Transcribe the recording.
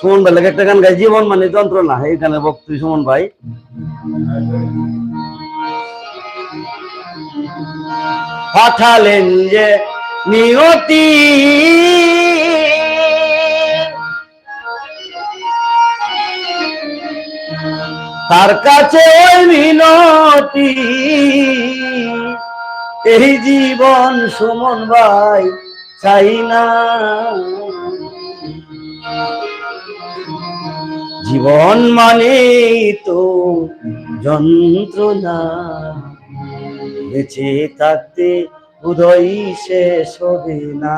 সুমন ভাই লাগে একটা গান গাই, জীবন মানে যন্ত্রণা, এই গানের ভক্তি সুমন ভাই। পাঠালেন যে নিয়তি তার কাছে ওই মিনতি, এই জীবন সুমন ভাই চাই না। জীবন মানে তো যন্ত্রণা, বেঁচে থাকতে উদয় শেষ হবে না।